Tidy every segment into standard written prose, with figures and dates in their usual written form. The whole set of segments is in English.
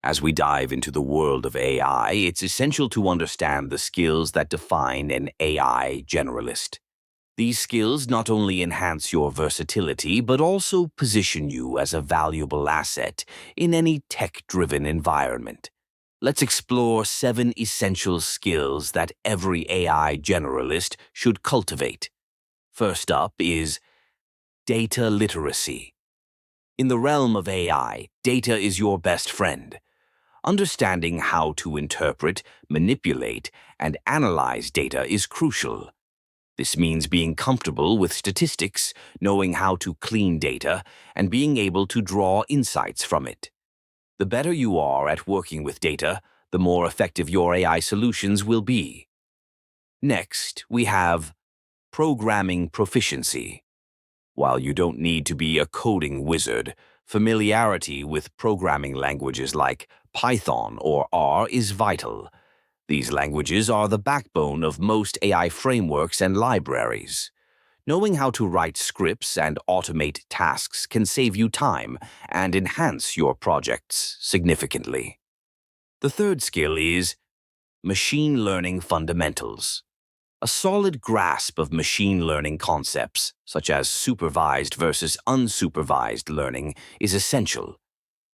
As we dive into the world of AI, it's essential to understand the skills that define an AI generalist. These skills not only enhance your versatility, but also position you as a valuable asset in any tech-driven environment. Let's explore 7 essential skills that every AI generalist should cultivate. First up is data literacy. In the realm of AI, data is your best friend. Understanding how to interpret, manipulate, and analyze data is crucial. This means being comfortable with statistics, knowing how to clean data, and being able to draw insights from it. The better you are at working with data, the more effective your AI solutions will be. Next, we have programming proficiency. While you don't need to be a coding wizard, familiarity with programming languages like Python or R is vital. These languages are the backbone of most AI frameworks and libraries. Knowing how to write scripts and automate tasks can save you time and enhance your projects significantly. The third skill is machine learning fundamentals. A solid grasp of machine learning concepts, such as supervised versus unsupervised learning, is essential.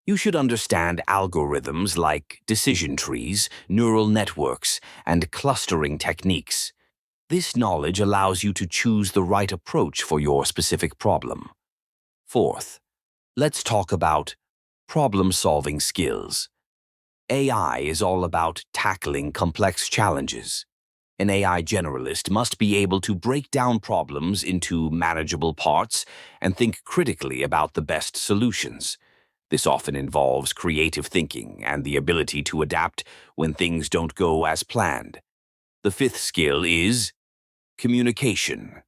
You should understand algorithms like decision trees, neural networks, and clustering techniques. This knowledge allows you to choose the right approach for your specific problem. Fourth, let's talk about problem-solving skills. AI is all about tackling complex challenges. An AI generalist must be able to break down problems into manageable parts and think critically about the best solutions. This often involves creative thinking and the ability to adapt when things don't go as planned. The fifth skill is communication.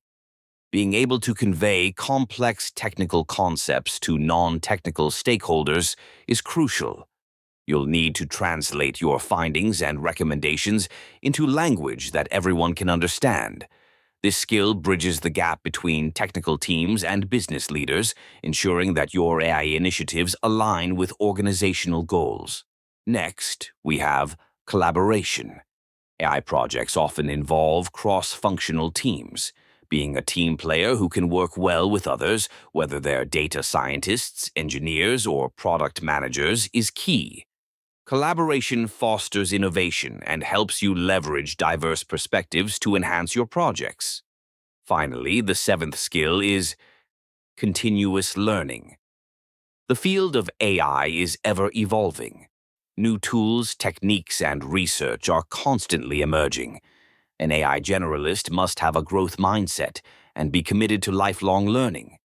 Being able to convey complex technical concepts to non-technical stakeholders is crucial. You'll need to translate your findings and recommendations into language that everyone can understand. This skill bridges the gap between technical teams and business leaders, ensuring that your AI initiatives align with organizational goals. Next, we have collaboration. AI projects often involve cross-functional teams. Being a team player who can work well with others, whether they're data scientists, engineers, or product managers, is key. Collaboration fosters innovation and helps you leverage diverse perspectives to enhance your projects. Finally, the seventh skill is continuous learning. The field of AI is ever evolving. New tools, techniques, and research are constantly emerging. An AI generalist must have a growth mindset and be committed to lifelong learning.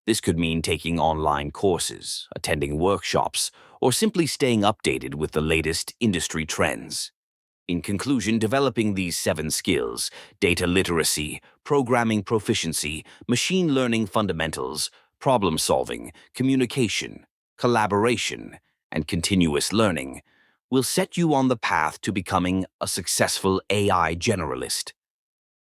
This could mean taking online courses, attending workshops, or simply staying updated with the latest industry trends. In conclusion, developing these 7 skills, data literacy, programming proficiency, machine learning fundamentals, problem solving, communication, collaboration, and continuous learning, will set you on the path to becoming a successful AI generalist.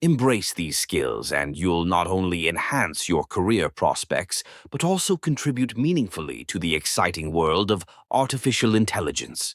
Embrace these skills and you'll not only enhance your career prospects, but also contribute meaningfully to the exciting world of artificial intelligence.